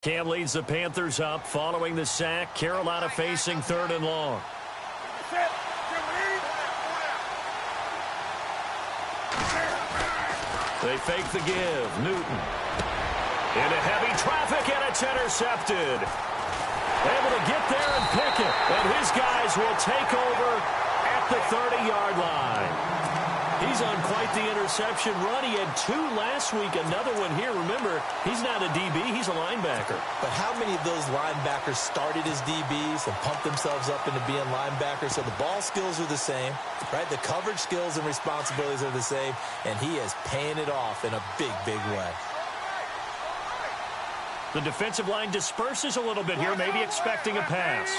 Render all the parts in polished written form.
Cam leads the Panthers up following the sack. Carolina facing 3rd and long. They fake the give. Newton. Into heavy traffic, and it's intercepted. Able to get there and pick it. And his guys will take over at the 30-yard line. He's on quite the interception run. He had 2 last week, another one here. Remember, he's not a DB, he's a linebacker. But how many of those linebackers started as DBs and pumped themselves up into being linebackers? So the ball skills are the same, right? The coverage skills and responsibilities are the same, and he is paying it off in a big, big way. The defensive line disperses a little bit here, maybe expecting a pass.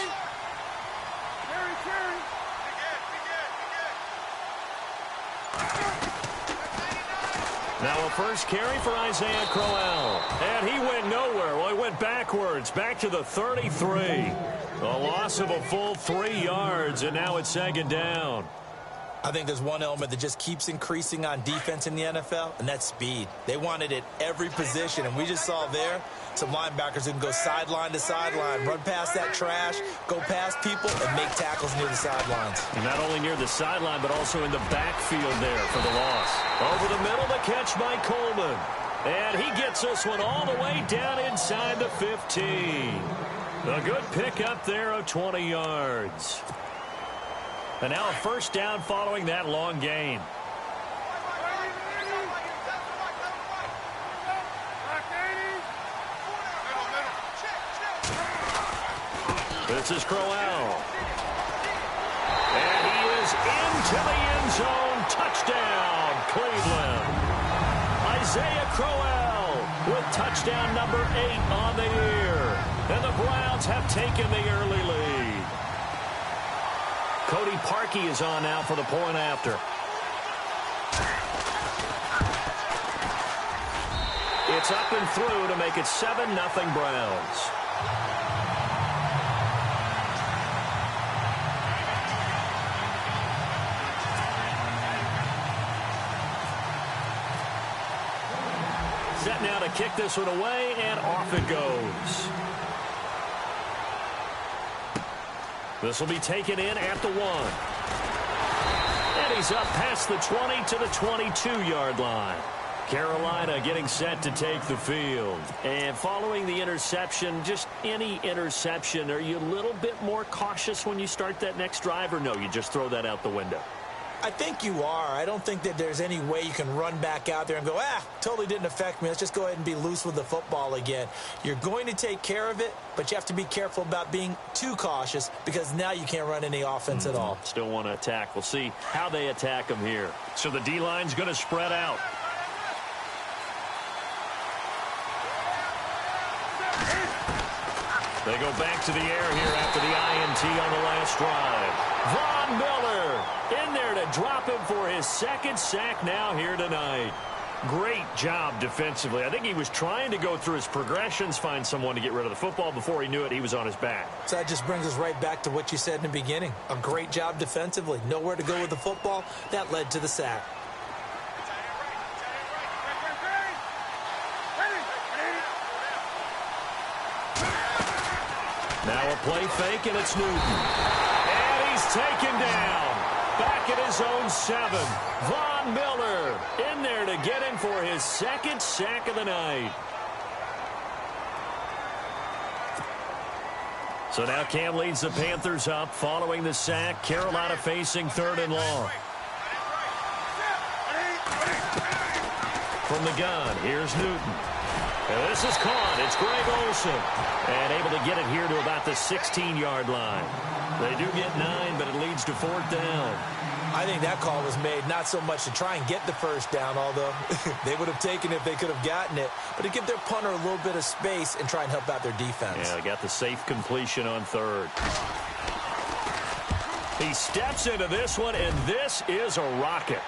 Now a first carry for Isaiah Crowell. And he went nowhere. Well, he went backwards, back to the 33. A loss of a full 3 yards, and now it's 2nd down. I think there's one element that just keeps increasing on defense in the NFL, and that's speed. They want it at every position, and we just saw there some linebackers who can go sideline to sideline, run past that trash, go past people, and make tackles near the sidelines. And not only near the sideline, but also in the backfield there for the loss. Over the middle, the catch by Coleman. And he gets this one all the way down inside the 15. A good pickup there of 20 yards. And now a first down following that long gain. This is Crowell. And he is into the end zone. Touchdown, Cleveland. Isaiah Crowell with touchdown number 8 on the year. And the Browns have taken the early lead. Cody Parkey is on now for the point after. It's up and through to make it 7-0 Browns. Set now to kick this one away, and off it goes. This will be taken in at the 1. And he's up past the 20 to the 22-yard line. Carolina getting set to take the field. And following the interception, just any interception, are you a little bit more cautious when you start that next drive, or no, you just throw that out the window? I think you are. I don't think that there's any way you can run back out there and go, totally didn't affect me. Let's just go ahead and be loose with the football again. You're going to take care of it, but you have to be careful about being too cautious because now you can't run any offense at all. Still want to attack. We'll see how they attack them here. So the D-line's going to spread out. They go back to the air here after the INT on the last drive. Von Miller in there to drop him for his 2nd sack now here tonight. Great job defensively. I think he was trying to go through his progressions, find someone to get rid of the football. Before he knew it, he was on his back. So that just brings us right back to what you said in the beginning. A great job defensively. Nowhere to go with the football. That led to the sack. Now a play fake, and it's Newton. And he's taken down. Back at his own 7. Von Miller in there to get him for his 2nd sack of the night. So now Cam leads the Panthers up following the sack. Carolina facing 3rd and long. From the gun, here's Newton. And this is caught. It's Greg Olsen. And able to get it here to about the 16-yard line. They do get 9, but it leads to 4th down. I think that call was made not so much to try and get the first down, although they would have taken it if they could have gotten it, but to give their punter a little bit of space and try and help out their defense. Yeah, they got the safe completion on 3rd. He steps into this one, and this is a rocket.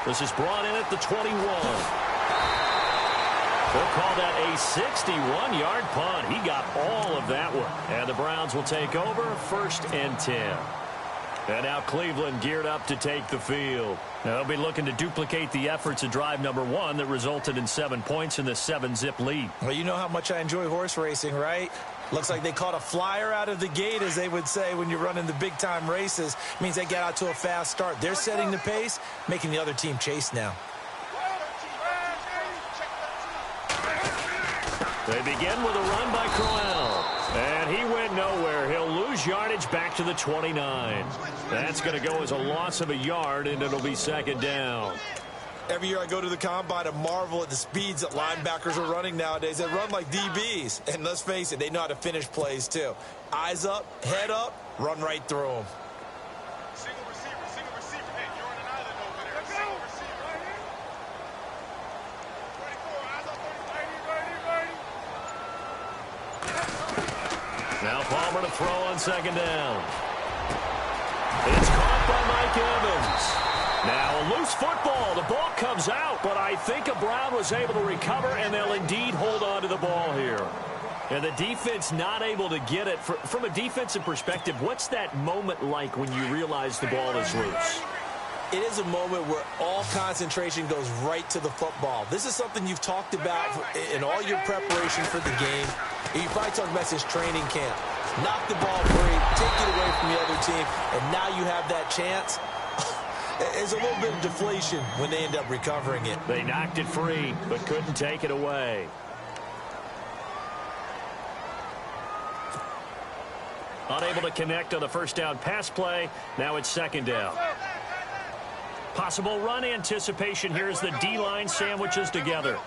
This is brought in at the 21. They'll call that a 61-yard punt. He got all of that one. And the Browns will take over 1st and 10. And now Cleveland geared up to take the field. Now they'll be looking to duplicate the efforts of drive number 1 that resulted in 7 points in this 7-zip lead. Well, you know how much I enjoy horse racing, right? Looks like they caught a flyer out of the gate, as they would say when you're running the big-time races. It means they get out to a fast start. They're setting the pace, making the other team chase now. They begin with a run by Crowell. And he went nowhere. He'll lose yardage back to the 29. That's going to go as a loss of a yard, and it'll be second down. Every year I go to the combine and marvel at the speeds that linebackers are running nowadays. They run like DBs. And let's face it, they know how to finish plays too. Eyes up, head up, run right through them. Single receiver. Hey, you're on an island over there. Single receiver. 24, eyes up, 30. Now Palmer to throw on second down. It's caught by Mike Evans. Now a loose football. The ball comes out, but I think Brown was able to recover, and they'll indeed hold on to the ball here. And the defense not able to get it. From a defensive perspective, what's that moment like when you realize the ball is loose? It is a moment where all concentration goes right to the football. This is something you've talked about in all your preparation for the game. You probably talked about since training camp. Knock the ball free, take it away from the other team, and now you have that chance. There's a little bit of deflation when they end up recovering it. They knocked it free, but couldn't take it away. Unable to connect on the first down pass play. Now it's second down. Possible run anticipation here as the D-line sandwiches together.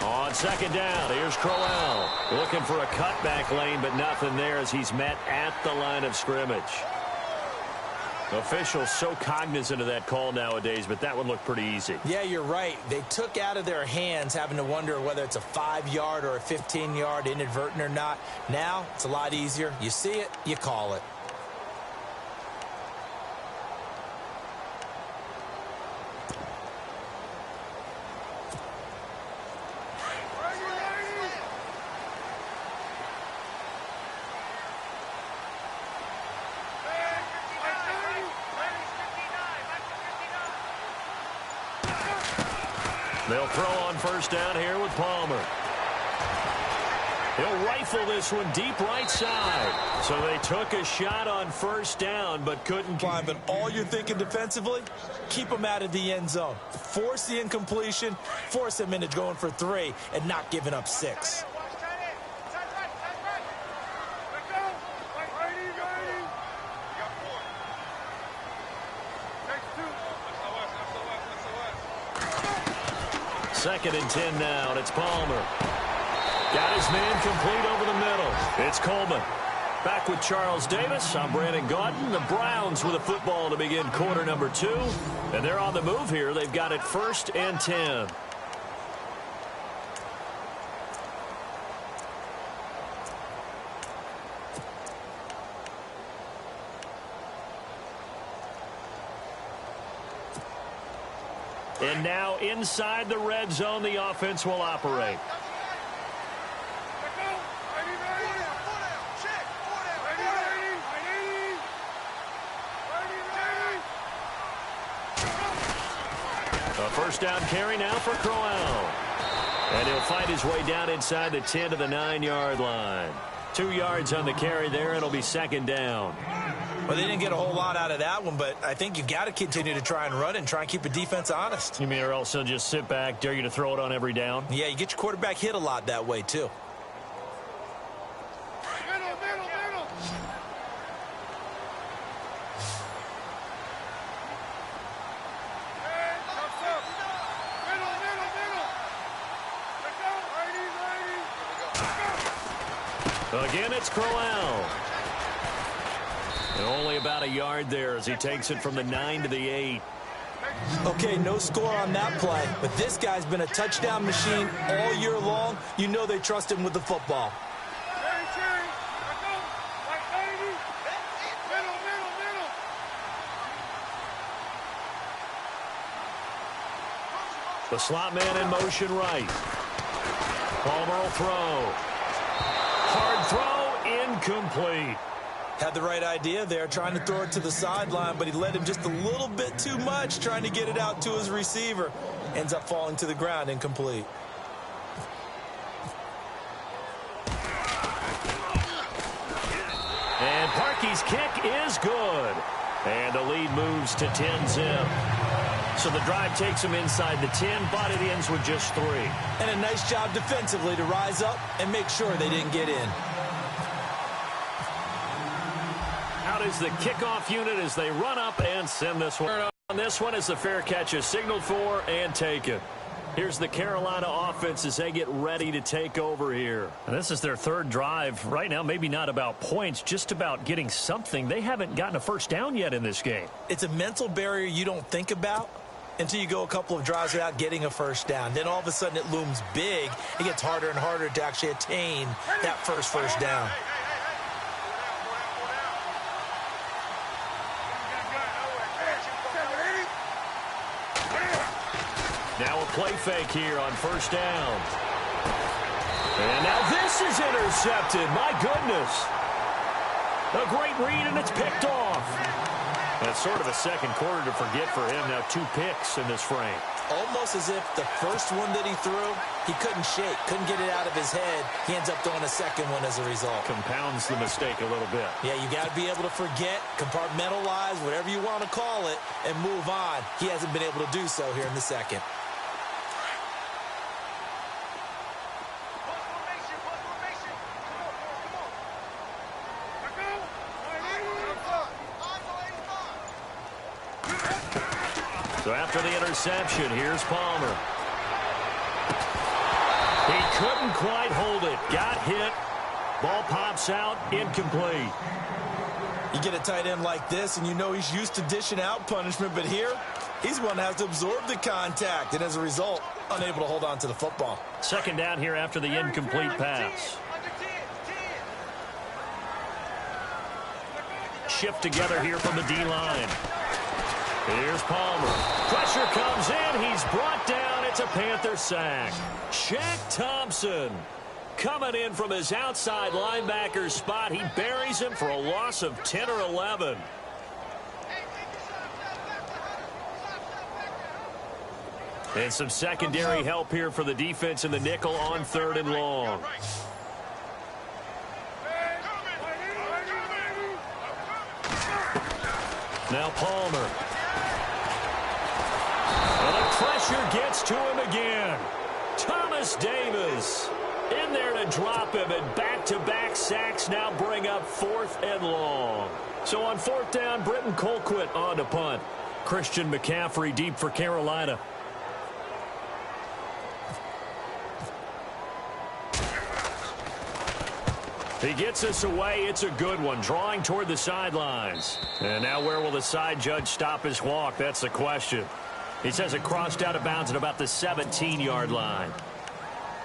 On second down, here's Crowell. Looking for a cutback lane, but nothing there as he's met at the line of scrimmage. Officials so cognizant of that call nowadays, but that would look pretty easy. Yeah, you're right. They took out of their hands having to wonder whether it's a 5-yard or a 15-yard inadvertent or not. Now, it's a lot easier. You see it, you call it. They'll throw on first down here with Palmer. He'll rifle this one deep right side. So they took a shot on first down, but couldn't. But all you're thinking defensively, keep them out of the end zone. Force the incompletion, force them into going for 3, and not giving up 6. Second and 10 now, and it's Palmer. Got his man complete over the middle. It's Coleman. Back with Charles Davis. I'm Brandon Gaudin. The Browns with a football to begin quarter number 2. And they're on the move here. They've got it 1st and 10. And now inside the red zone, the offense will operate. A first down carry now for Crowell. And he'll fight his way down inside the 10 to the 9-yard line. 2 yards on the carry there, and it'll be second down. Well, they didn't get a whole lot out of that one, but I think you've got to continue to try and run and try and keep a defense honest. You mean or else they'll just sit back, dare you to throw it on every down? Yeah, you get your quarterback hit a lot that way, too. Middle. Again, it's Crowell. And only about a yard there as he takes it from the 9 to the 8. Okay, no score on that play, but this guy's been a touchdown machine all year long. You know they trust him with the football. The slot man in motion right. Palmer will throw. Hard throw, incomplete. Had the right idea there, trying to throw it to the sideline, but he led him just a little bit too much, trying to get it out to his receiver. Ends up falling to the ground, incomplete. And Parkey's kick is good. And the lead moves to 10-zip. So the drive takes him inside the 10, but it ends with just 3. And a nice job defensively to rise up and make sure they didn't get in. Out is the kickoff unit as they run up and send this one. On this one as the fair catch is signaled for and taken. Here's the Carolina offense as they get ready to take over here. And this is their third drive. Right now, maybe not about points, just about getting something. They haven't gotten a first down yet in this game. It's a mental barrier you don't think about until you go a couple of drives without getting a first down. Then all of a sudden it looms big. It gets harder and harder to actually attain that first down. Now a play fake here on first down. And now this is intercepted. My goodness. A great read, and it's picked off. That's sort of a second quarter to forget for him. Now 2 picks in this frame. Almost as if the first one that he threw, he couldn't shake, couldn't get it out of his head. He ends up throwing a second one as a result. Compounds the mistake a little bit. Yeah, you got to be able to forget, compartmentalize, whatever you want to call it, and move on. He hasn't been able to do so here in the second. So after the interception, here's Palmer. He couldn't quite hold it. Got hit. Ball pops out. Incomplete. You get a tight end like this, and you know he's used to dishing out punishment, but here, he's one that has to absorb the contact, and as a result, unable to hold on to the football. Second down here after the incomplete pass. Shift together here from the D-line. Here's Palmer. Pressure comes in. He's brought down. It's a Panther sack. Shaq Thompson coming in from his outside linebacker spot. He buries him for a loss of 10 or 11. And some secondary help here for the defense in the nickel on 3rd and long. Now Palmer. And the pressure gets to him again. Thomas Davis in there to drop him, and back-to-back sacks now bring up 4th and long. So on 4th down, Britton Colquitt on to punt. Christian McCaffrey deep for Carolina. He gets us away. It's a good one. Drawing toward the sidelines. And now where will the side judge stop his walk? That's the question. He says it crossed out of bounds at about the 17-yard line.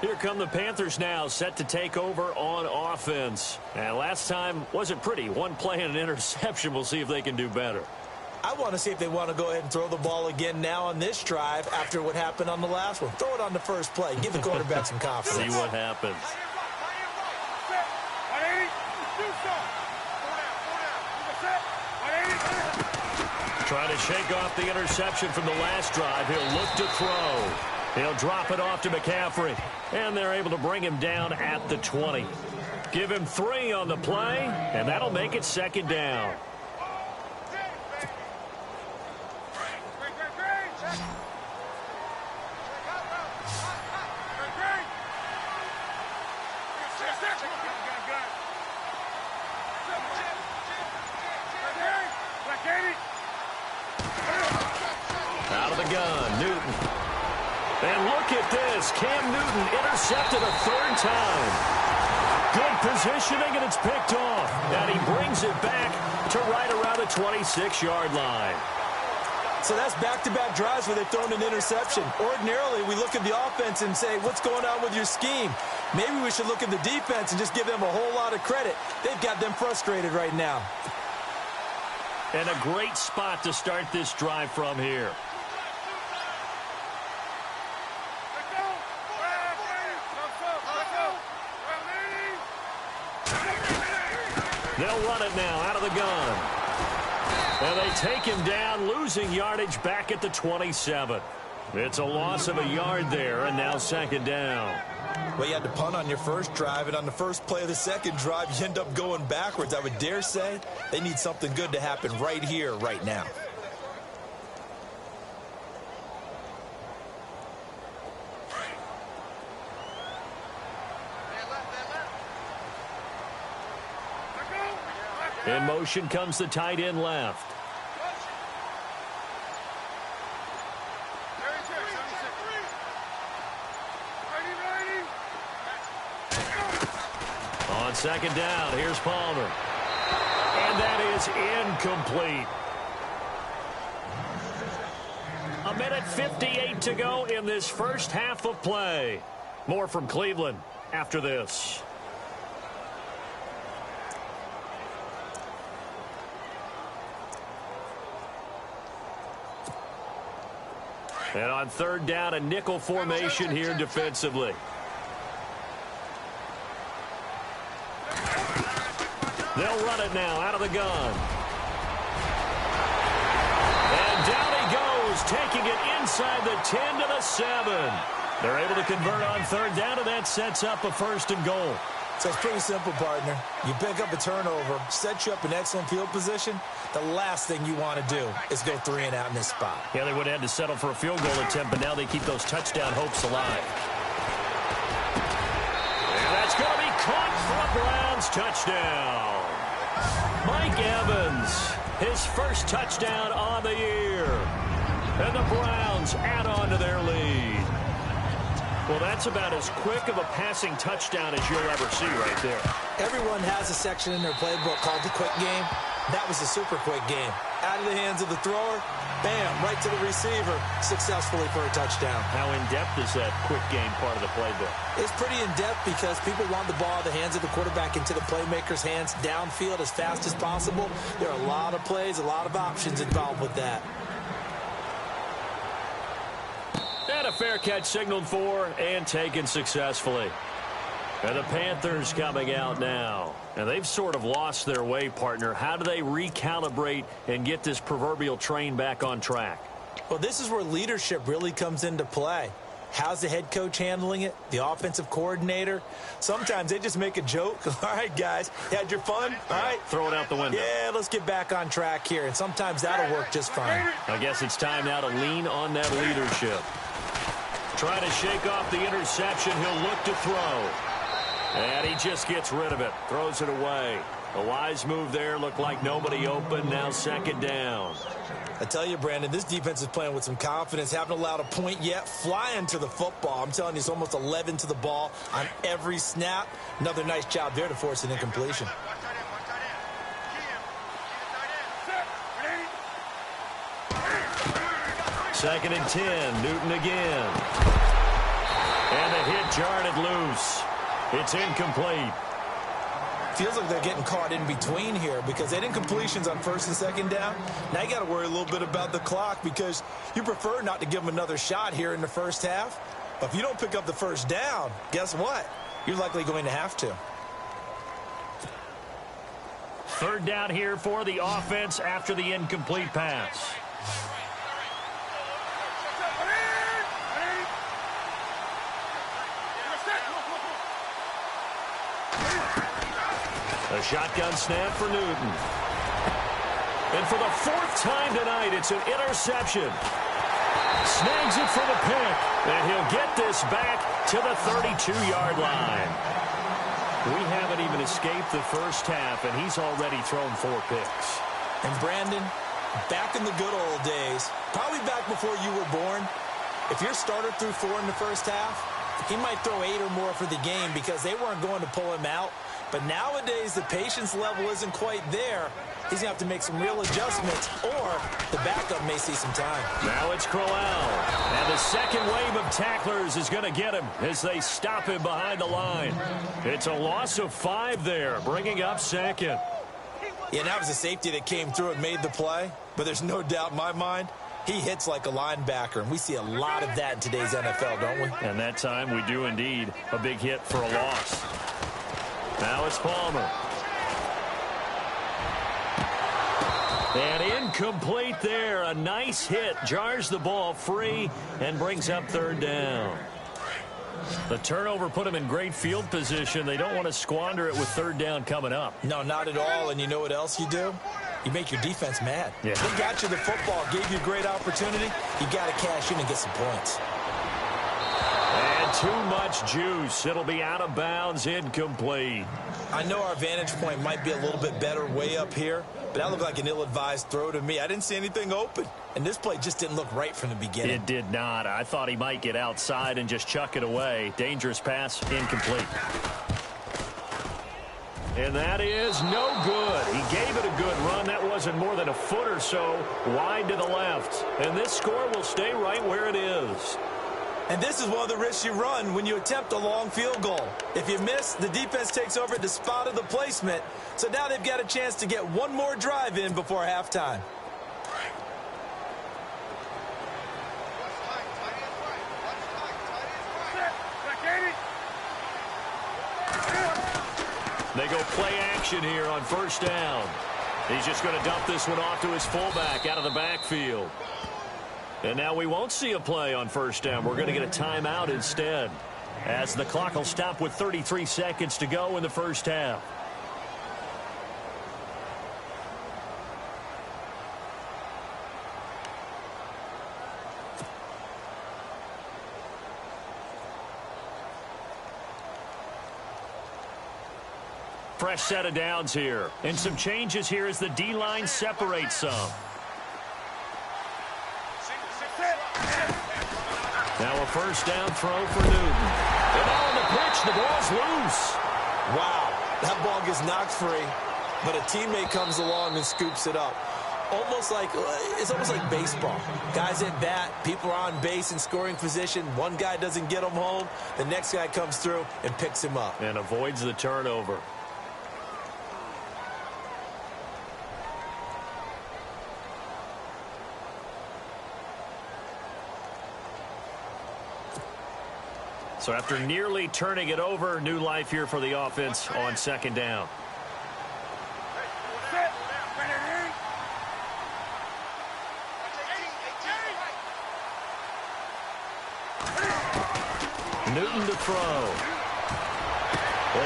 Here come the Panthers now, set to take over on offense. And last time wasn't pretty. One play and an interception. We'll see if they can do better. I want to see if they want to go ahead and throw the ball again now on this drive after what happened on the last one. Throw it on the first play. Give the quarterback some confidence. See what happens. Trying to shake off the interception from the last drive. He'll look to throw. He'll drop it off to McCaffrey. And they're able to bring him down at the 20. Give him 3 on the play, and that'll make it 2nd down. Out of the gun, Newton. And look at this. Cam Newton intercepted a 3rd time. Good positioning, and it's picked off. And he brings it back to right around the 26-yard line. So that's back-to-back drives where they've thrown an interception. Ordinarily, we look at the offense and say, what's going on with your scheme? Maybe we should look at the defense and just give them a whole lot of credit. They've got them frustrated right now. And a great spot to start this drive from here. They'll run it now out of the gun. And they take him down, losing yardage back at the 27. It's a loss of a yard there, and now second down. Well, you had to punt on your first drive, and on the first play of the second drive, you end up going backwards. I would dare say they need something good to happen right here, right now. In motion comes the tight end left. On second down, here's Palmer. And that is incomplete. 1:58 to go in this first half of play. More from Cleveland after this. And on third down, a nickel formation here defensively. They'll run it now out of the gun. And down he goes, taking it inside the 10 to the 7. They're able to convert on third down, and that sets up a 1st and goal. So it's pretty simple, partner. You pick up a turnover, set you up in excellent field position. The last thing you want to do is go 3 and out in this spot. Yeah, they would have had to settle for a field goal attempt, but now they keep those touchdown hopes alive. And that's going to be caught for a Browns touchdown. Mike Evans, his first touchdown on the year. And the Browns add on to their lead. Well, that's about as quick of a passing touchdown as you'll ever see right there. Everyone has a section in their playbook called the quick game. That was a super quick game. Out of the hands of the thrower, bam, right to the receiver, successfully for a touchdown. How in-depth is that quick game part of the playbook? It's pretty in-depth because people want the ball out of the hands of the quarterback into the playmaker's hands downfield as fast as possible. There are a lot of plays, a lot of options involved with that. And a fair catch signaled for and taken successfully. And the Panthers coming out now. And they've sort of lost their way, partner. How do they recalibrate and get this proverbial train back on track? Well, this is where leadership really comes into play. How's the head coach handling it? The offensive coordinator? Sometimes they just make a joke. All right, guys, you had your fun? All right. Throw it out the window. Yeah, let's get back on track here. And sometimes that'll work just fine. I guess it's time now to lean on that leadership. Trying to shake off the interception. He'll look to throw. And he just gets rid of it. Throws it away. A wise move there. Looked like nobody open. Now second down. I tell you, Brandon, this defense is playing with some confidence. Haven't allowed a point yet. Flying to the football. I'm telling you, it's almost 11 to the ball on every snap. Another nice job there to force an incompletion. Second and 10. Newton again. And the hit jarred it loose. It's incomplete. Feels like they're getting caught in between here because they didn't completions on first and second down. Now you got to worry a little bit about the clock because you prefer not to give them another shot here in the first half. But if you don't pick up the first down, guess what? You're likely going to have to. Third down here for the offense after the incomplete pass. A shotgun snap for Newton. And for the 4th time tonight, it's an interception. Snags it for the pick. And he'll get this back to the 32-yard line. We haven't even escaped the first half, and he's already thrown 4 picks. And Brandon, back in the good old days, probably back before you were born, if your starter threw 4 in the first half, he might throw 8 or more for the game because they weren't going to pull him out. But nowadays, the patience level isn't quite there. He's going to have to make some real adjustments, or the backup may see some time. Now it's Crowell. And the second wave of tacklers is going to get him as they stop him behind the line. It's a loss of 5 there, bringing up second. Yeah, that was a safety that came through and made the play. But there's no doubt in my mind, he hits like a linebacker. And we see a lot of that in today's NFL, don't we? And that time we do indeed. A big hit for a loss. Now it's Palmer. And incomplete there. A nice hit. Jars the ball free and brings up third down. The turnover put them in great field position. They don't want to squander it with third down coming up. No, not at all. And you know what else you do? You make your defense mad. Yeah. They got you the football, gave you a great opportunity. You got to cash in and get some points. And too much juice. It'll be out of bounds, incomplete. I know our vantage point might be a little bit better way up here, but that looked like an ill-advised throw to me. I didn't see anything open, and this play just didn't look right from the beginning. It did not. I thought he might get outside and just chuck it away. Dangerous pass, incomplete. And that is no good. He gave it a good run. That wasn't more than a foot or so wide to the left. And this score will stay right where it is. And this is one of the risks you run when you attempt a long field goal. If you miss, the defense takes over at the spot of the placement. So now they've got a chance to get one more drive in before halftime. They go play action here on first down. He's just going to dump this one off to his fullback out of the backfield. And now we won't see a play on first down. We're going to get a timeout instead, as the clock will stop with 33 seconds to go in the first half. Fresh set of downs here. And some changes here as the D-line separates some. Now a first down throw for Newton. And on the pitch, the ball's loose. Wow, that ball gets knocked free, but a teammate comes along and scoops it up. It's almost like baseball. Guys at bat, people are on base in scoring position. One guy doesn't get him home. The next guy comes through and picks him up. And avoids the turnover. So after nearly turning it over, new life here for the offense on second down. Newton to throw.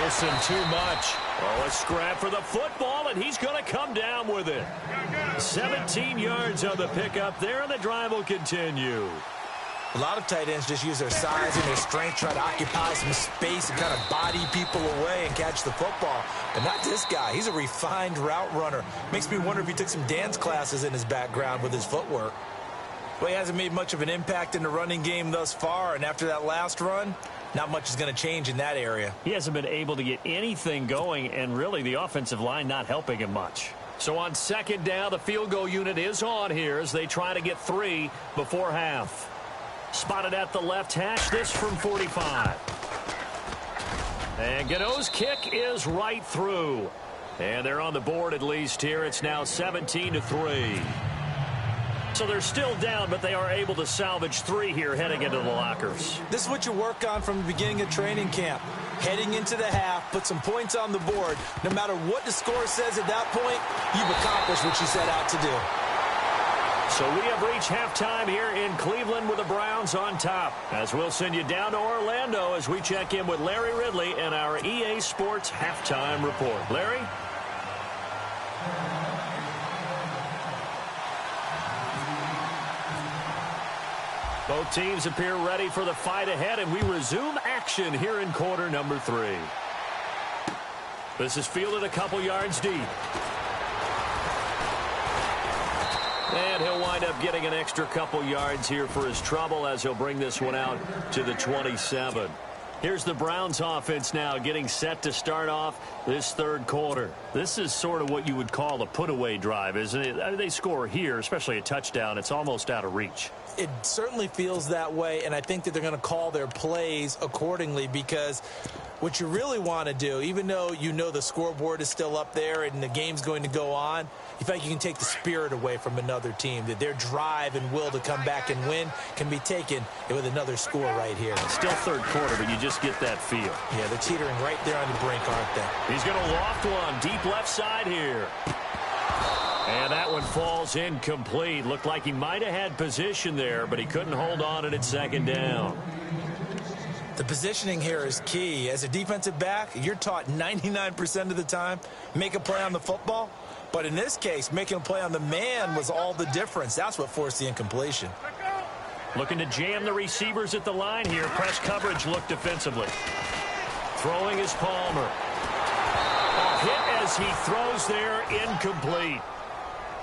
Olsen too much. Oh, a scrap for the football, and he's going to come down with it. 17 yards on the pickup there, and the drive will continue. A lot of tight ends just use their size and their strength, try to occupy some space and kind of body people away and catch the football. But not this guy. He's a refined route runner. Makes me wonder if he took some dance classes in his background with his footwork. Well, he hasn't made much of an impact in the running game thus far, and after that last run, not much is going to change in that area. He hasn't been able to get anything going, and really the offensive line not helping him much. So on second down, the field goal unit is on here as they try to get 3 before half. Spotted at the left hash, this from 45. And Gano's kick is right through. And they're on the board at least here. It's now 17-3. So they're still down, but they are able to salvage 3 here heading into the lockers. This is what you work on from the beginning of training camp. Heading into the half, put some points on the board. No matter what the score says at that point, you've accomplished what you set out to do. So we have reached halftime here in Cleveland with the Browns on top. As we'll send you down to Orlando as we check in with Larry Ridley and our EA Sports Halftime Report. Larry? Both teams appear ready for the fight ahead, and we resume action here in quarter number 3. This is fielded a couple yards deep. And he'll wind up getting an extra couple yards here for his trouble as he'll bring this one out to the 27. Here's the Browns offense now getting set to start off this third quarter. This is sort of what you would call a put-away drive, isn't it? They score here, especially a touchdown. It's almost out of reach. It certainly feels that way, and I think that they're going to call their plays accordingly because what you really want to do, even though you know the scoreboard is still up there and the game's going to go on, you feel like you can take the spirit away from another team, that their drive and will to come back and win can be taken with another score right here. It's still third quarter, but you just get that feel. Yeah, they're teetering right there on the brink, aren't they? He's going to loft one deep left side here. And that one falls incomplete. Looked like he might have had position there, but he couldn't hold on at second down. The positioning here is key. As a defensive back, you're taught 99% of the time, make a play on the football. But in this case, making a play on the man was all the difference. That's what forced the incompletion. Looking to jam the receivers at the line here. Press coverage look defensively. Throwing is Palmer. A hit as he throws there, incomplete.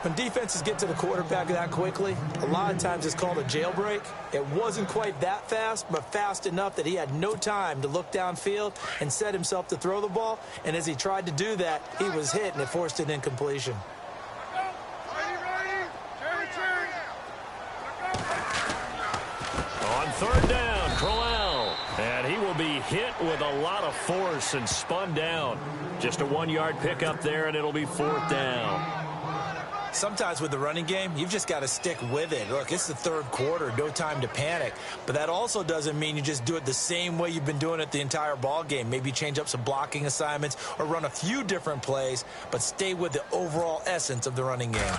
When defenses get to the quarterback that quickly, a lot of times it's called a jailbreak. It wasn't quite that fast, but fast enough that he had no time to look downfield and set himself to throw the ball. And as he tried to do that, he was hit, and it forced an incompletion. On third down, Crowell. And he will be hit with a lot of force and spun down. Just a 1-yard pickup there, and it'll be fourth down. Sometimes with the running game, you've just got to stick with it. Look, it's the third quarter, no time to panic. But that also doesn't mean you just do it the same way you've been doing it the entire ball game. Maybe change up some blocking assignments or run a few different plays, but stay with the overall essence of the running game.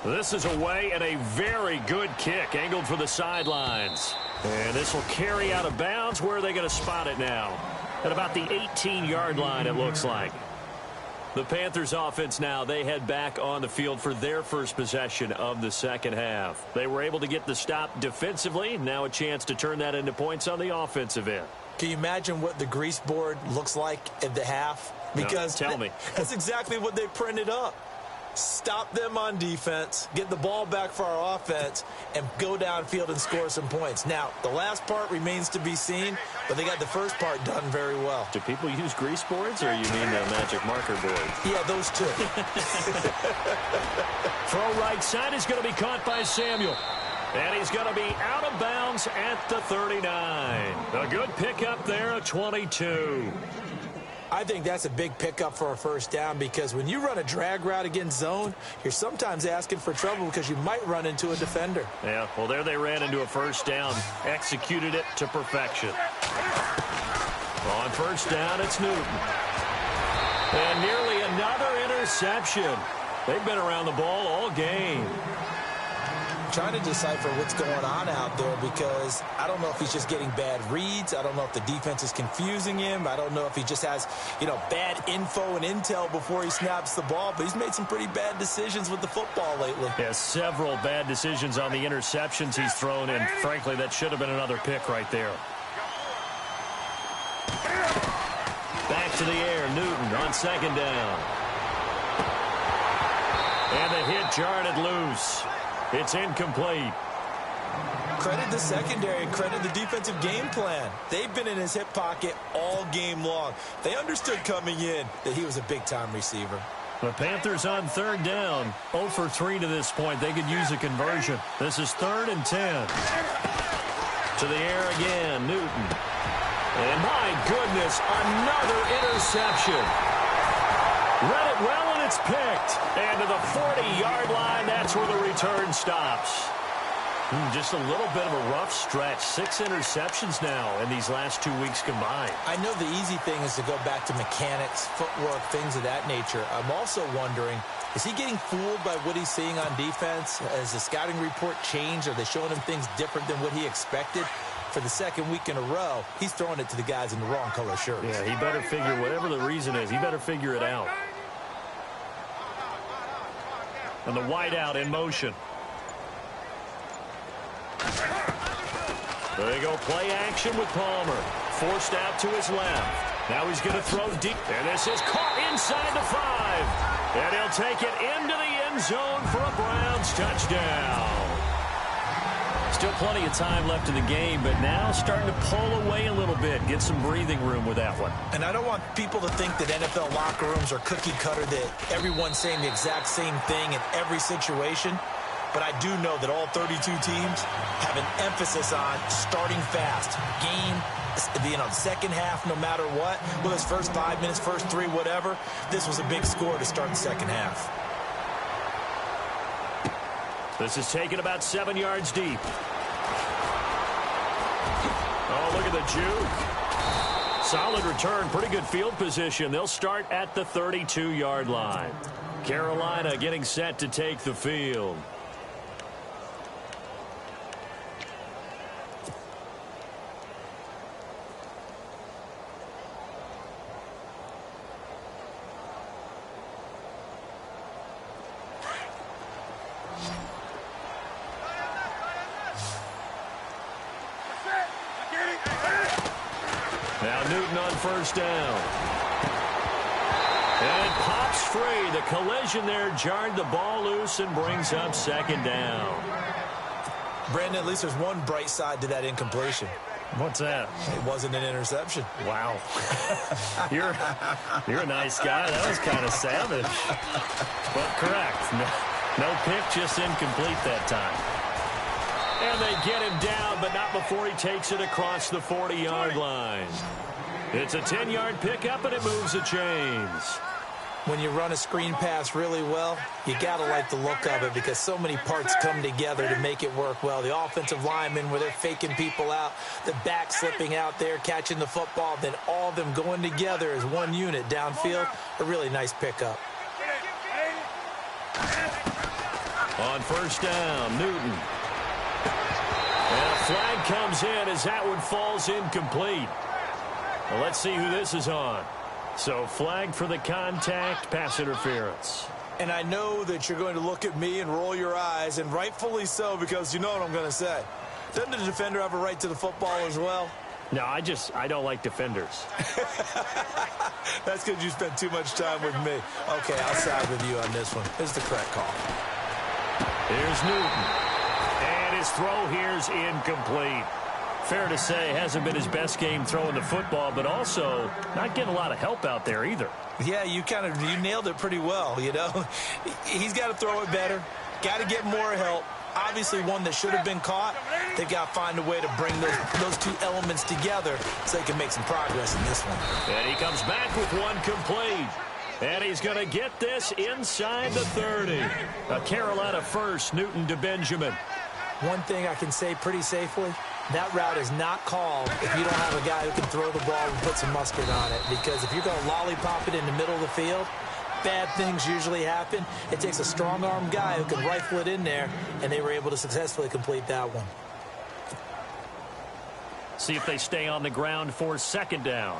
This is away and a very good kick, angled for the sidelines. And this will carry out of bounds. Where are they going to spot it now? At about the 18-yard line, it looks like. The Panthers offense now, they head back on the field for their first possession of the second half. They were able to get the stop defensively. Now a chance to turn that into points on the offensive end. Can you imagine what the grease board looks like at the half? Because no, tell me. That's exactly what they printed up. Stop them on defense, get the ball back for our offense, and go downfield and score some points. Now, the last part remains to be seen, but they got the first part done very well. Do people use grease boards, or you mean the magic marker board? Yeah, those two. Throw right side is going to be caught by Samuel. And he's going to be out of bounds at the 39. A good pickup there, a 22. I think that's a big pickup for a first down because when you run a drag route against zone, you're sometimes asking for trouble because you might run into a defender. Yeah, well, there they ran into a first down, executed it to perfection. On first down, it's Newton. And nearly another interception. They've been around the ball all game. Trying to decipher what's going on out there because I don't know if he's just getting bad reads. I don't know if the defense is confusing him. I don't know if he just has, bad info and intel before he snaps the ball. But he's made some pretty bad decisions with the football lately. Yeah, several bad decisions on the interceptions he's thrown, and frankly, that should have been another pick right there. Back to the air, Newton on second down. And the hit jarred it loose. It's incomplete. Credit the secondary, credit the defensive game plan. They've been in his hip pocket all game long. They understood coming in that he was a big-time receiver. The Panthers on third down. 0 for 3 to this point. They could use a conversion. This is 3rd and 10. To the air again, Newton. And my goodness, another interception. Read it well, and it's picked. And to the 40-yard line, that's where the return stops. Just a little bit of a rough stretch. 6 interceptions now in these last 2 weeks combined. I know the easy thing is to go back to mechanics, footwork, things of that nature. I'm also wondering, is he getting fooled by what he's seeing on defense? Has the scouting report changed? Are they showing him things different than what he expected? For the second week in a row, he's throwing it to the guys in the wrong color shirts. Yeah, he better figure, whatever the reason is, he better figure it out. And the wideout in motion. There you go, play action with Palmer. Forced out to his left. Now he's going to throw deep. And this is caught inside the 5. And he'll take it into the end zone for a Browns touchdown. Still plenty of time left in the game, but now starting to pull away a little bit. Get some breathing room with that one. And I don't want people to think that NFL locker rooms are cookie cutter, that everyone's saying the exact same thing in every situation. But I do know that all 32 teams have an emphasis on starting fast. Second half, no matter what. Whether it's first 5 minutes, first 3, whatever. This was a big score to start the second half. This is taken about 7 yards deep. Oh, look at the juke. Solid return, pretty good field position. They'll start at the 32-yard line. Carolina getting set to take the field. Now Newton on first down. And it pops free. The collision there jarred the ball loose and brings up second down. Brandon, at least there's one bright side to that incompletion. What's that? It wasn't an interception. Wow. You're a nice guy. That was kind of savage. But correct. No pick, just incomplete that time. And they get him down, but not before he takes it across the 40-yard line. It's a 10-yard pickup, and it moves the chains. When you run a screen pass really well, you got to like the look of it because so many parts come together to make it work well. The offensive linemen, where they're faking people out, the back slipping out there, catching the football, then all of them going together as one unit downfield. A really nice pickup. On first down, Newton. And a flag comes in as that one falls incomplete. Well, let's see who this is on. So flag for the contact, pass interference. And I know that you're going to look at me and roll your eyes, and rightfully so, because you know what I'm going to say. Doesn't the defender have a right to the football as well? No, I don't like defenders. That's because you spent too much time with me. Okay, I'll side with you on this one. It's the correct call. Here's Newton. And his throw here's incomplete. Fair to say, hasn't been his best game throwing the football, but also not getting a lot of help out there either. Yeah, you nailed it pretty well, you know. He's got to throw it better, got to get more help. Obviously one that should have been caught. They've got to find a way to bring those two elements together so they can make some progress in this one. And he comes back with one complete. And he's going to get this inside the 30. A Carolina first, Newton to Benjamin. One thing I can say pretty safely, that route is not called if you don't have a guy who can throw the ball and put some mustard on it. Because if you're going to lollipop it in the middle of the field, bad things usually happen. It takes a strong-arm guy who can rifle it in there, and they were able to successfully complete that one. See if they stay on the ground for second down.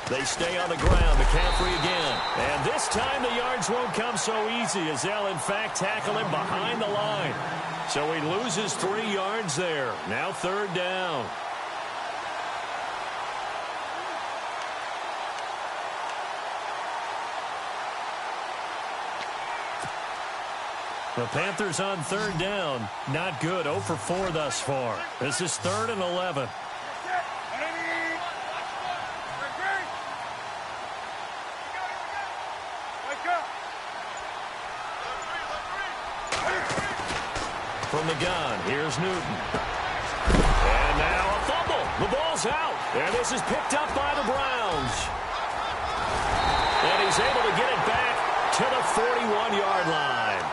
They stay on the ground. McCaffrey again. And this time the yards won't come so easy as they'll, in fact, tackle him behind the line. So he loses 3 yards there. Now third down. The Panthers on third down. Not good. 0 for 4 thus far. This is 3rd and 11. From the gun, here's Newton. And now a fumble. The ball's out. And this is picked up by the Browns. And he's able to get it back to the 41-yard line.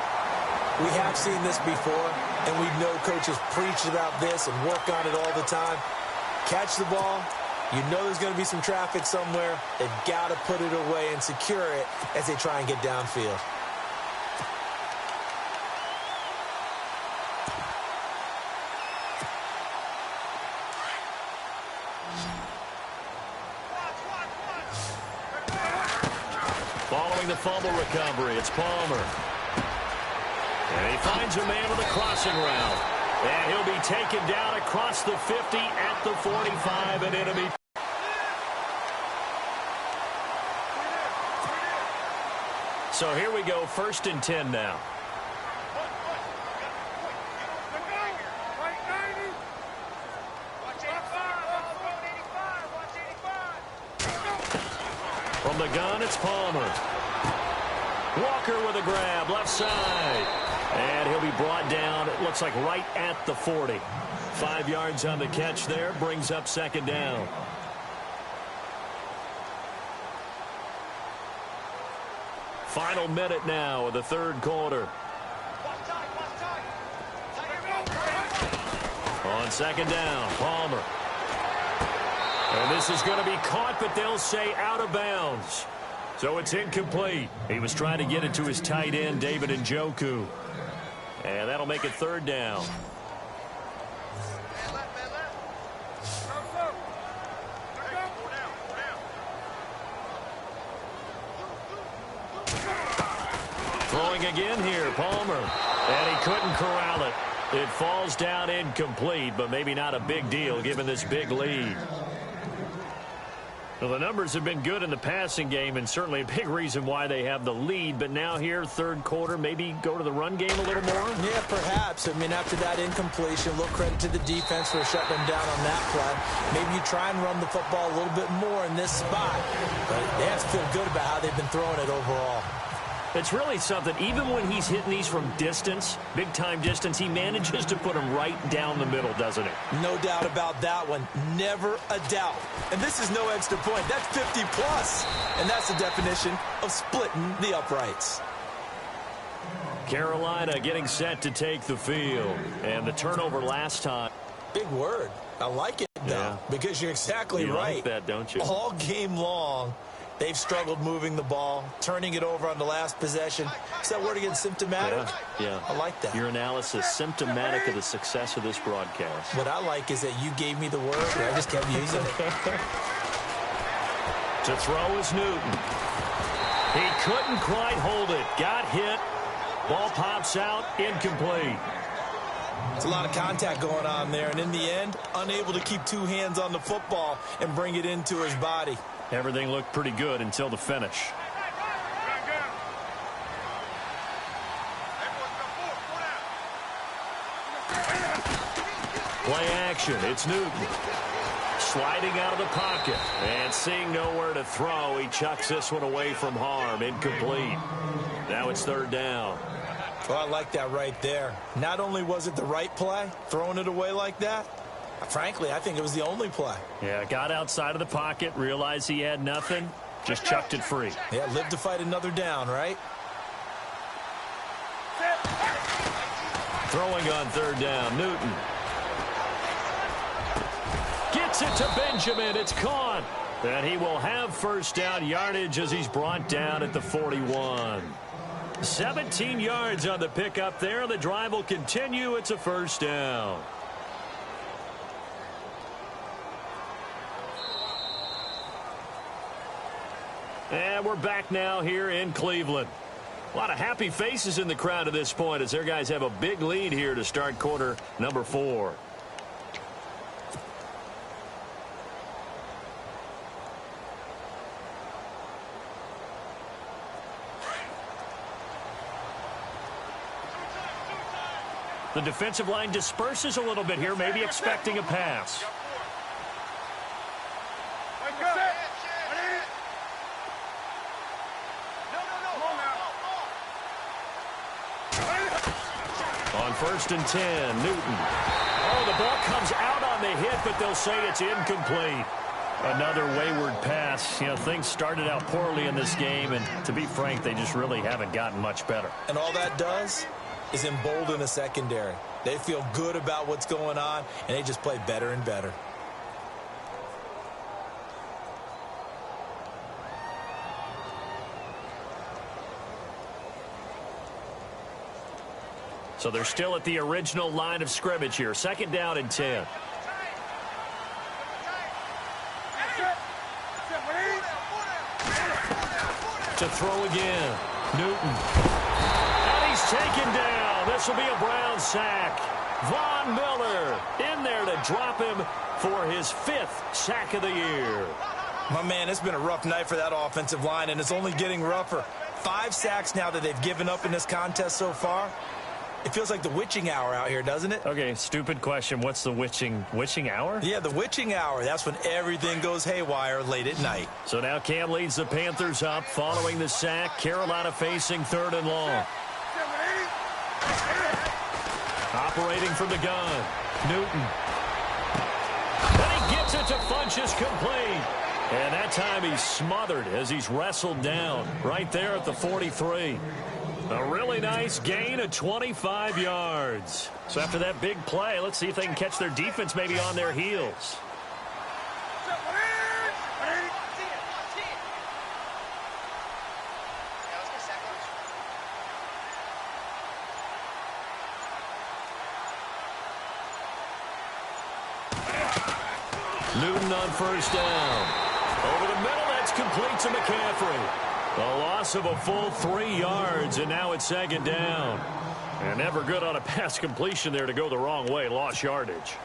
We have seen this before, and we know coaches preach about this and work on it all the time. Catch the ball. You know there's going to be some traffic somewhere. They've got to put it away and secure it as they try and get downfield. Following the fumble recovery, it's Palmer. And he finds a man with a crossing route. And he'll be taken down across the 50 at the 45 and enemy. So here we go, 1st and 10 now. From the gun, it's Palmer. Walker with a grab, left side. And he'll be brought down, it looks like right at the 40. 5 yards on the catch there, brings up second down. Final minute now of the 3rd quarter. On second down, Palmer. And this is going to be caught, but they'll say out of bounds. So it's incomplete. He was trying to get it to his tight end, David Njoku. And that'll make it third down. Throwing again here, Palmer. And he couldn't corral it. It falls down incomplete, but maybe not a big deal given this big lead. Well, the numbers have been good in the passing game and certainly a big reason why they have the lead. But now here, third quarter, maybe go to the run game a little more? Yeah, perhaps. I mean, after that incompletion, a little credit to the defense for shutting them down on that play. Maybe you try and run the football a little bit more in this spot. But they have to feel good about how they've been throwing it overall. It's really something. Even when he's hitting these from distance, big-time distance, he manages to put them right down the middle, doesn't he? No doubt about that one. Never a doubt. And this is no extra point. That's 50-plus. And that's the definition of splitting the uprights. Carolina getting set to take the field. And the turnover last time. Big word. I like it, though, yeah. Because you're exactly you right. Like that, don't you? All game long, they've struggled moving the ball, turning it over on the last possession. Is that word again, symptomatic? Yeah. I like that. Your analysis, symptomatic of the success of this broadcast. What I like is that you gave me the word, and I just kept using it. To throw is Newton. He couldn't quite hold it. Got hit. Ball pops out. Incomplete. It's a lot of contact going on there, and in the end, unable to keep two hands on the football and bring it into his body. Everything looked pretty good until the finish. Play action. It's Newton. Sliding out of the pocket. And seeing nowhere to throw, he chucks this one away from harm. Incomplete. Now it's third down. Well, I like that right there. Not only was it the right play, throwing it away like that, frankly, I think it was the only play. Yeah, got outside of the pocket, realized he had nothing, just chucked it free. Yeah, live to fight another down, right? Throwing on third down, Newton. Gets it to Benjamin, it's caught. And he will have first down yardage as he's brought down at the 41. 17 yards on the pickup there. The drive will continue. It's a first down. And we're back now here in Cleveland. A lot of happy faces in the crowd at this point as their guys have a big lead here to start quarter number 4. The defensive line disperses a little bit here, maybe expecting a pass. On first and 10, Newton. Oh, the ball comes out on the hit, but they'll say it's incomplete. Another wayward pass. You know, things started out poorly in this game, and to be frank, they just really haven't gotten much better. And all that does is embolden the secondary. They feel good about what's going on, and they just play better and better. So they're still at the original line of scrimmage here. Second down and 10. To throw again. Newton. And he's taken down. This will be a Brown sack. Von Miller in there to drop him for his 5th sack of the year. My man, it's been a rough night for that offensive line, and it's only getting rougher. 5 sacks now that they've given up in this contest so far. It feels like the witching hour out here, doesn't it? Okay, stupid question. What's the witching hour? Yeah, the witching hour. That's when everything goes haywire late at night. So now Cam leads the Panthers up following the sack. Carolina facing 3rd and long. Operating from the gun. Newton. And he gets it to Funchess complete. And that time he's smothered as he's wrestled down right there at the 43. A really nice gain of 25 yards. So after that big play, let's see if they can catch their defense maybe on their heels. on first down. Over the middle, that's complete to McCaffrey. A loss of a full 3 yards, and now it's second down. And never good on a pass completion there to go the wrong way. Lost yardage.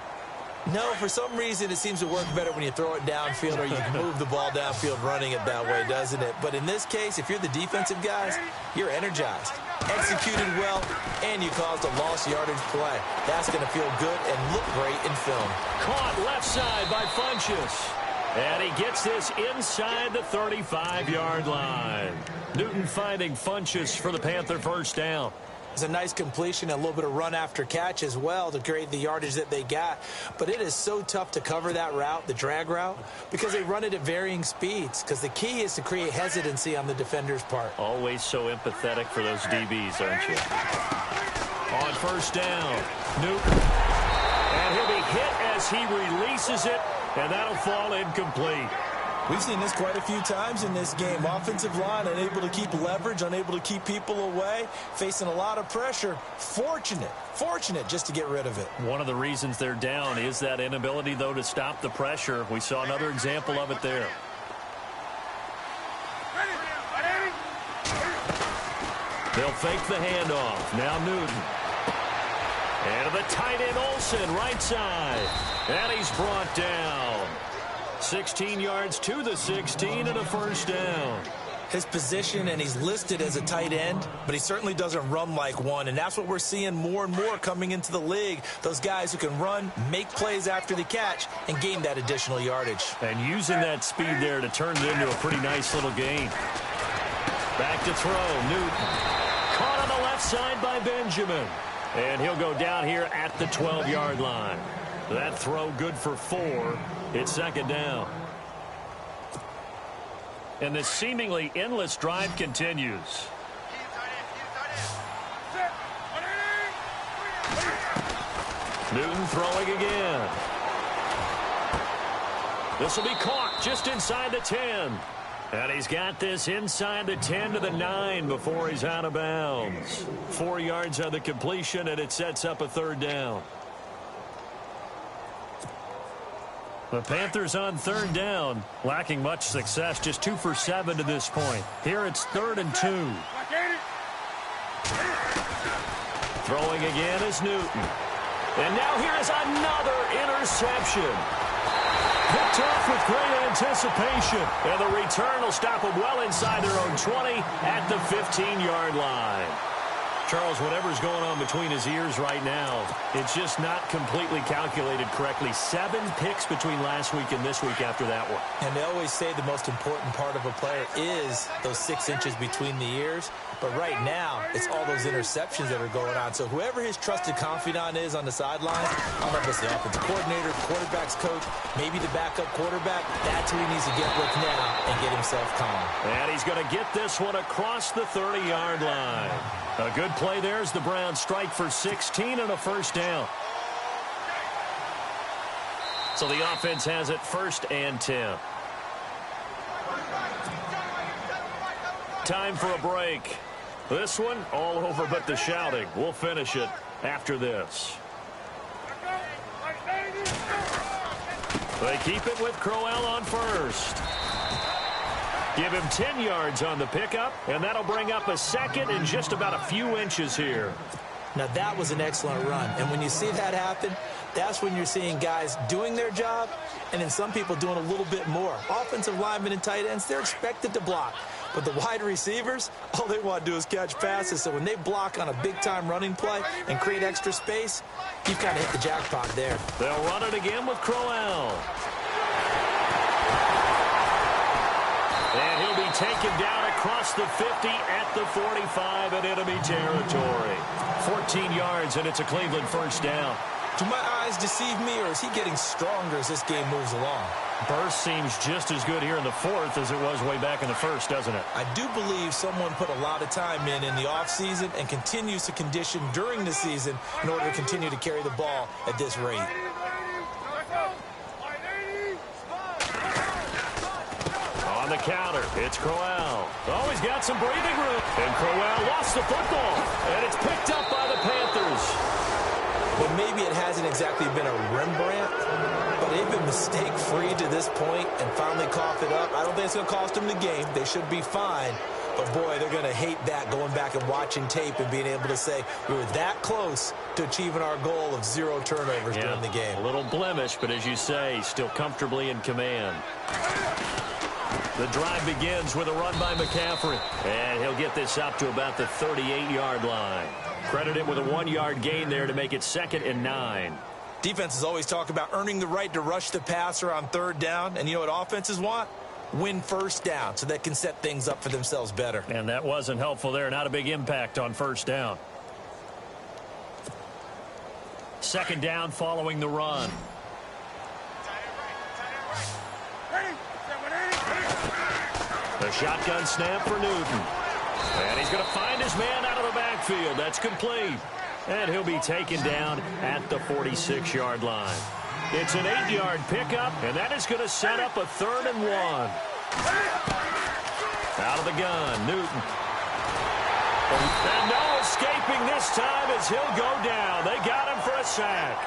No, for some reason, it seems to work better when you throw it downfield or you can move the ball downfield running it that way, doesn't it? But in this case, if you're the defensive guys, you're energized, executed well, and you caused a lost yardage play. That's going to feel good and look great in film. Caught left side by Funchess. And he gets this inside the 35-yard line. Newton finding Funchess for the Panther first down. It's a nice completion, a little bit of run after catch as well to create the yardage that they got. But it is so tough to cover that route, the drag route, because they run it at varying speeds. Because the key is to create hesitancy on the defender's part. Always so empathetic for those DBs, aren't you? On first down, Newton. And he'll be hit as he releases it, and that'll fall incomplete. We've seen this quite a few times in this game. Offensive line unable to keep leverage, unable to keep people away, facing a lot of pressure. Fortunate just to get rid of it. One of the reasons they're down is that inability, though, to stop the pressure. We saw another example of it there. They'll fake the handoff. Now Newton. And to the tight end Olsen, right side. And he's brought down. 16 yards to the 16 and a first down. His position, and he's listed as a tight end, but he certainly doesn't run like one, and that's what we're seeing more and more coming into the league. Those guys who can run, make plays after the catch, and gain that additional yardage. And using that speed there to turn it into a pretty nice little gain. Back to throw, Newton. Caught on the left side by Benjamin. And he'll go down here at the 12-yard line. That throw good for 4. It's second down. And this seemingly endless drive continues. Newton throwing again. This will be caught just inside the 10. And he's got this inside the 10 to the 9 before he's out of bounds. 4 yards on the completion, and it sets up a third down. The Panthers on third down, lacking much success, just 2 for 7 to this point. Here it's 3rd and 2. Throwing again is Newton. And now here is another interception. Picked off with great anticipation. And the return will stop them well inside their own 20 at the 15-yard line. Charles, whatever's going on between his ears right now, it's just not completely calculated correctly. 7 picks between last week and this week after that one. And they always say the most important part of a player is those 6 inches between the ears. But right now, it's all those interceptions that are going on. So whoever his trusted confidant is on the sidelines, I don't know if it's the offensive coordinator, quarterback's coach, maybe the backup quarterback, that's who he needs to get with now and get himself calm. And he's going to get this one across the 30-yard line. A good play there as the Browns strike for 16 and a first down. So the offense has it 1st and 10. Time for a break. This one all over but the shouting. We'll finish it after this. They keep it with Crowell on first. Give him 10 yards on the pickup, and that'll bring up a second and just about a few inches here. Now, that was an excellent run. And when you see that happen, that's when you're seeing guys doing their job and then some people doing a little bit more. Offensive linemen and tight ends, they're expected to block. But the wide receivers, all they want to do is catch passes. So when they block on a big-time running play and create extra space, you've kind of hit the jackpot there. They'll run it again with Crowell. And he'll be taken down across the 50 at the 45 in enemy territory. 14 yards, and it's a Cleveland first down. Do my eyes deceive me, or is he getting stronger as this game moves along? Burst seems just as good here in the 4th as it was way back in the 1st, doesn't it? I do believe someone put a lot of time in the offseason and continues to condition during the season in order to continue to carry the ball at this rate. On the counter, it's Crowell. Oh, he's got some breathing room. And Crowell lost the football. And it's picked up by the Panthers. Well, maybe it hasn't exactly been a Rembrandt, but they've been mistake-free to this point and finally coughed it up. I don't think it's going to cost them the game. They should be fine. But, boy, they're going to hate that, going back and watching tape and being able to say we were that close to achieving our goal of 0 turnovers during the game. A little blemish, but as you say, still comfortably in command. The drive begins with a run by McCaffrey. And he'll get this up to about the 38-yard line. Credited with a 1-yard gain there to make it 2nd and 9. Defenses always talk about earning the right to rush the passer on 3rd down. And you know what offenses want? Win 1st down so they can set things up for themselves better. And that wasn't helpful there. Not a big impact on 1st down. 2nd down following the run. The shotgun snap for Newton. And he's going to find his man out of the backfield. That's complete. And he'll be taken down at the 46-yard line. It's an 8-yard pickup, and that is going to set up a 3rd and 1. Out of the gun, Newton. And no escaping this time as he'll go down. They got him for a sack.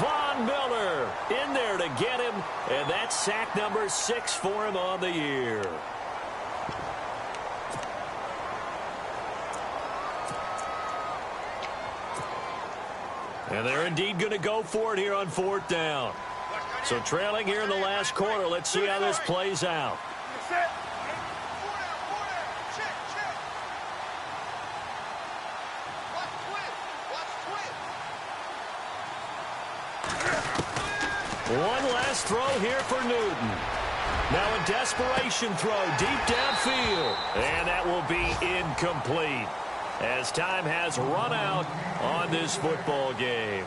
Von Miller in there to get him, and that's sack number 6 for him on the year. And they're indeed going to go for it here on 4th down. So trailing here in the last quarter. Let's see how this plays out. One last throw here for Newton. Now a desperation throw deep downfield. And that will be incomplete, as time has run out on this football game.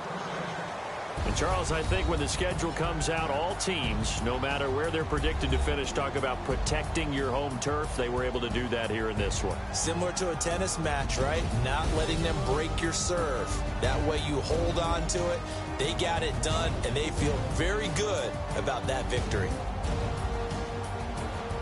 And, Charles, I think when the schedule comes out, all teams, no matter where they're predicted to finish, talk about protecting your home turf. They were able to do that here in this one. Similar to a tennis match, right? Not letting them break your serve. That way you hold on to it. They got it done, and they feel very good about that victory.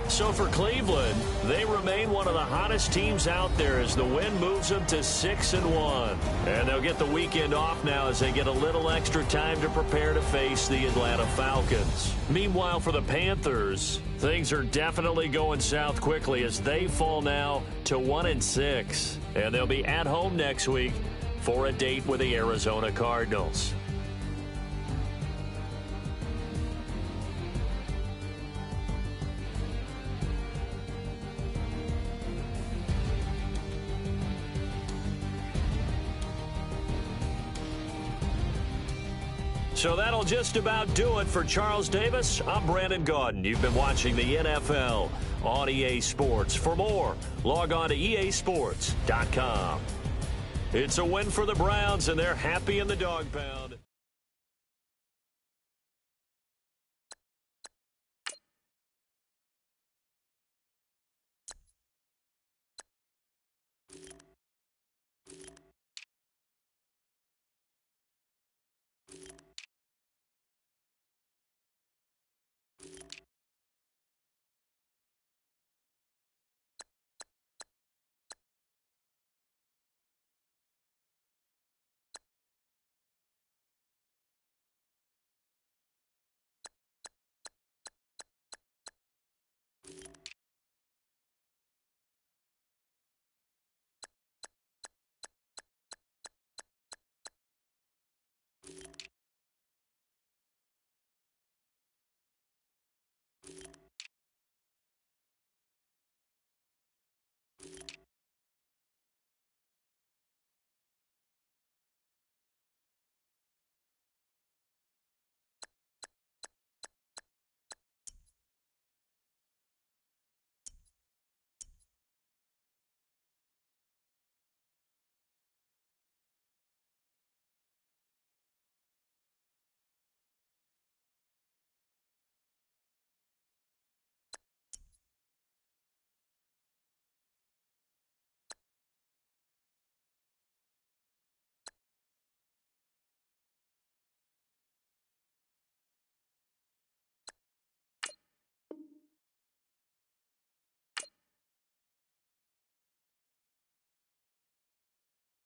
So for Cleveland, they remain one of the hottest teams out there as the win moves them to 6-1. And they'll get the weekend off now as they get a little extra time to prepare to face the Atlanta Falcons. Meanwhile, for the Panthers, things are definitely going south quickly as they fall now to 1-6. And they'll be at home next week for a date with the Arizona Cardinals. So that'll just about do it for Charles Davis. I'm Brandon Gaudin. You've been watching the NFL on EA Sports. For more, log on to easports.com. It's a win for the Browns, and they're happy in the dog pound.